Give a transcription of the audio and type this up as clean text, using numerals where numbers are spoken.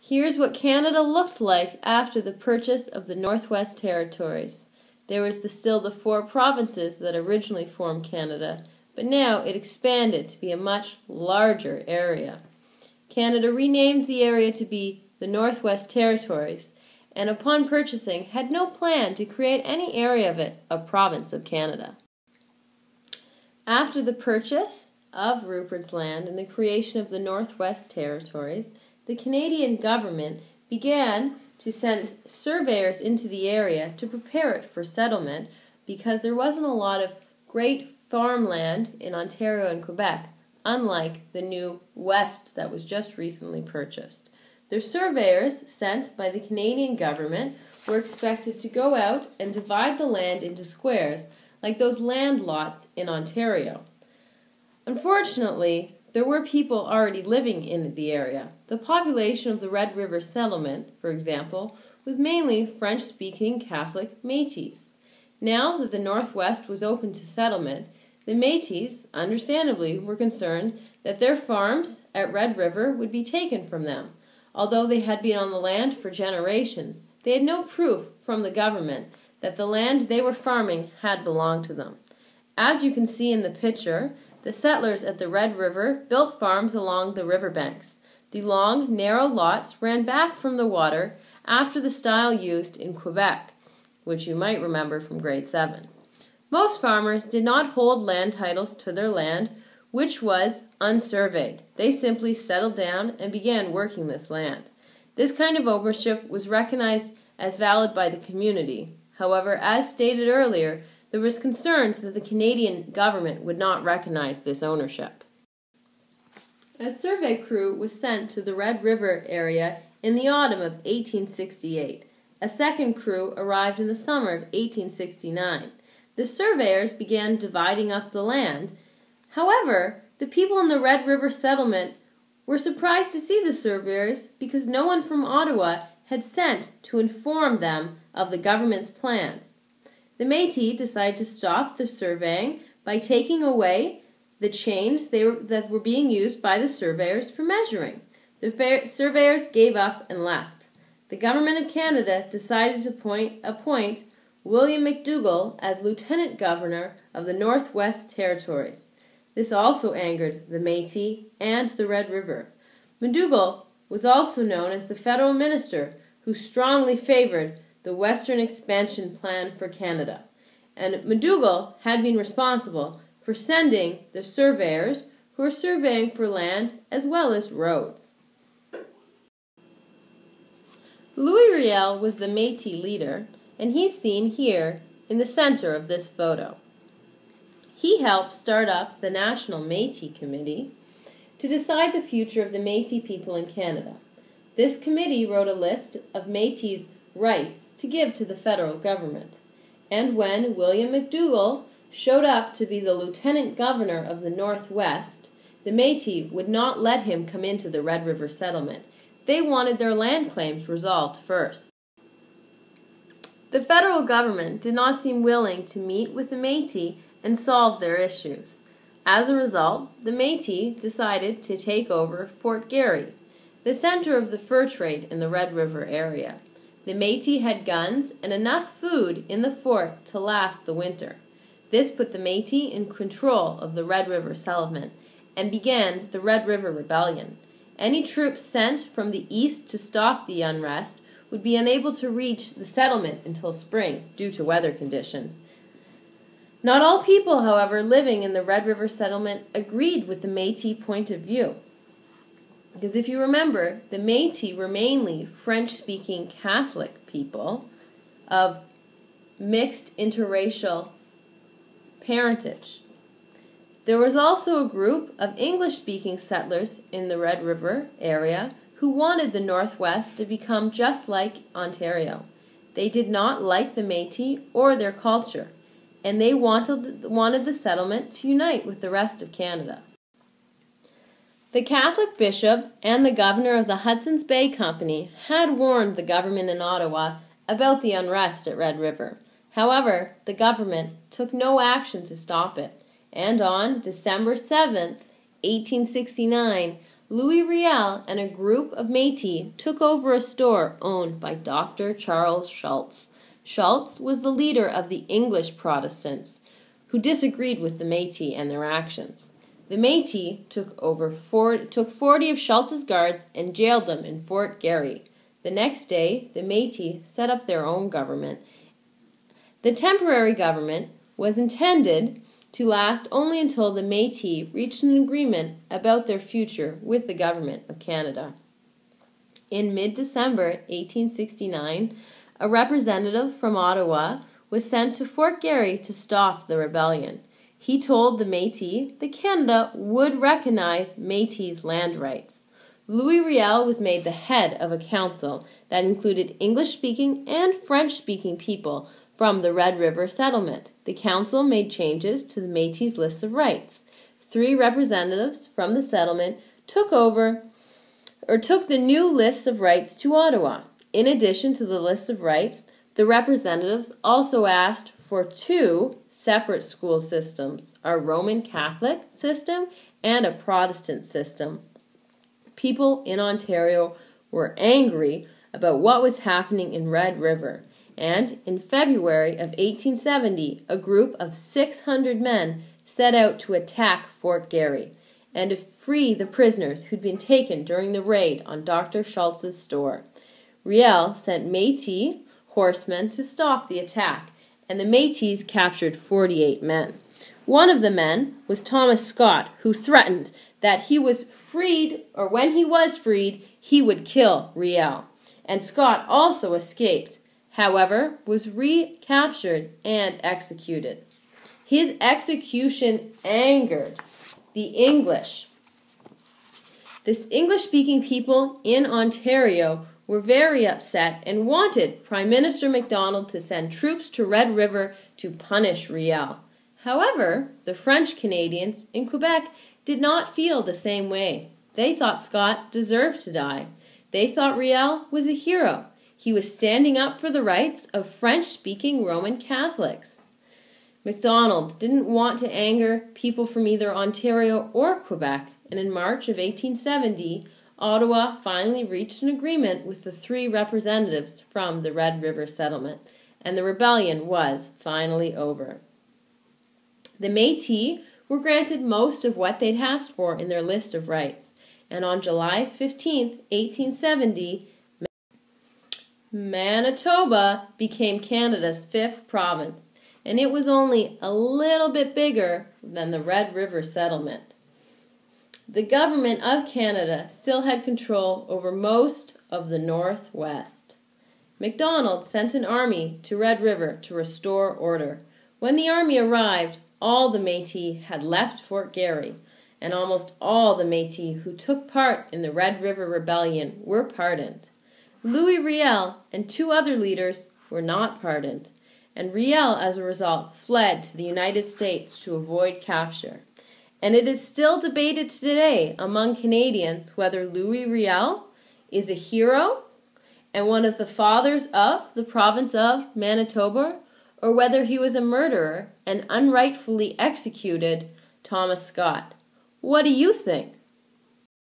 Here's what Canada looked like after the purchase of the Northwest Territories. There was still the 4 provinces that originally formed Canada, but now it expanded to be a much larger area. Canada renamed the area to be the Northwest Territories, and upon purchasing had no plan to create any area of it a province of Canada. After the purchase of Rupert's Land and the creation of the Northwest Territories, the Canadian government began to send surveyors into the area to prepare it for settlement because there wasn't a lot of great farmland in Ontario and Quebec, unlike the new West that was just recently purchased. The surveyors sent by the Canadian government were expected to go out and divide the land into squares like those land lots in Ontario. Unfortunately, there were people already living in the area. The population of the Red River settlement, for example, was mainly French-speaking Catholic Métis. Now that the Northwest was open to settlement, the Métis, understandably, were concerned that their farms at Red River would be taken from them. Although they had been on the land for generations, they had no proof from the government that the land they were farming had belonged to them. As you can see in the picture, the settlers at the Red River built farms along the riverbanks. The long, narrow lots ran back from the water after the style used in Quebec, which you might remember from grade 7. Most farmers did not hold land titles to their land, which was unsurveyed. They simply settled down and began working this land. This kind of ownership was recognized as valid by the community. However, as stated earlier, there was concerns that the Canadian government would not recognize this ownership. A survey crew was sent to the Red River area in the autumn of 1868. A second crew arrived in the summer of 1869. The surveyors began dividing up the land. However, the people in the Red River settlement were surprised to see the surveyors because no one from Ottawa had sent to inform them of the government's plans. The Métis decided to stop the surveying by taking away the chains that were being used by the surveyors for measuring. The surveyors gave up and left. The Government of Canada decided to appoint William McDougall as Lieutenant Governor of the Northwest Territories. This also angered the Métis and the Red River. McDougall was also known as the federal minister who strongly favored the Western Expansion Plan for Canada, and McDougall had been responsible for sending the surveyors who were surveying for land as well as roads. Louis Riel was the Métis leader, and he's seen here in the center of this photo. He helped start up the National Métis Committee to decide the future of the Métis people in Canada. This committee wrote a list of Métis' rights to give to the federal government. And when William McDougall showed up to be the lieutenant governor of the Northwest, the Métis would not let him come into the Red River settlement. They wanted their land claims resolved first. The federal government did not seem willing to meet with the Métis and solve their issues. As a result, the Métis decided to take over Fort Garry, the center of the fur trade in the Red River area. The Métis had guns and enough food in the fort to last the winter. This put the Métis in control of the Red River settlement and began the Red River Rebellion. Any troops sent from the east to stop the unrest would be unable to reach the settlement until spring due to weather conditions. Not all people, however, living in the Red River settlement agreed with the Métis point of view. Because if you remember, the Métis were mainly French-speaking Catholic people of mixed interracial parentage. There was also a group of English-speaking settlers in the Red River area who wanted the Northwest to become just like Ontario. They did not like the Métis or their culture, and they wanted the settlement to unite with the rest of Canada. The Catholic bishop and the governor of the Hudson's Bay Company had warned the government in Ottawa about the unrest at Red River. However, the government took no action to stop it, and on December 7, 1869, Louis Riel and a group of Métis took over a store owned by Dr. Charles Schultz. Schultz was the leader of the English Protestants, who disagreed with the Métis and their actions. The Métis took 40 of Schultz's guards and jailed them in Fort Garry. The next day, the Métis set up their own government. The temporary government was intended to last only until the Métis reached an agreement about their future with the government of Canada. In mid-December 1869, a representative from Ottawa was sent to Fort Garry to stop the rebellion. He told the Métis that Canada would recognize Métis land rights. Louis Riel was made the head of a council that included English-speaking and French-speaking people from the Red River settlement. The council made changes to the Métis' list of rights. 3 representatives from the settlement took the new lists of rights to Ottawa. In addition to the list of rights, the representatives also asked for 2 separate school systems, a Roman Catholic system and a Protestant system. People in Ontario were angry about what was happening in Red River, and in February of 1870, a group of 600 men set out to attack Fort Garry and to free the prisoners who'd been taken during the raid on Dr. Schultz's store. Riel sent Métis horsemen to stop the attack, and the Métis captured 48 men. One of the men was Thomas Scott, who threatened that when he was freed, he would kill Riel. And Scott also escaped, however, was recaptured and executed. His execution angered the English. The English-speaking people in Ontario were very upset and wanted Prime Minister MacDonald to send troops to Red River to punish Riel. However, the French Canadians in Quebec did not feel the same way. They thought Scott deserved to die. They thought Riel was a hero. He was standing up for the rights of French-speaking Roman Catholics. MacDonald didn't want to anger people from either Ontario or Quebec, and in March of 1870, Ottawa finally reached an agreement with the 3 representatives from the Red River settlement, and the rebellion was finally over. The Métis were granted most of what they'd asked for in their list of rights, and on July 15, 1870, Manitoba became Canada's 5th province, and it was only a little bit bigger than the Red River settlement. The government of Canada still had control over most of the Northwest. MacDonald sent an army to Red River to restore order. When the army arrived, all the Métis had left Fort Garry, and almost all the Métis who took part in the Red River Rebellion were pardoned. Louis Riel and 2 other leaders were not pardoned, and Riel, as a result, fled to the United States to avoid capture. And it is still debated today among Canadians whether Louis Riel is a hero and one of the fathers of the province of Manitoba, or whether he was a murderer and unrightfully executed Thomas Scott. What do you think?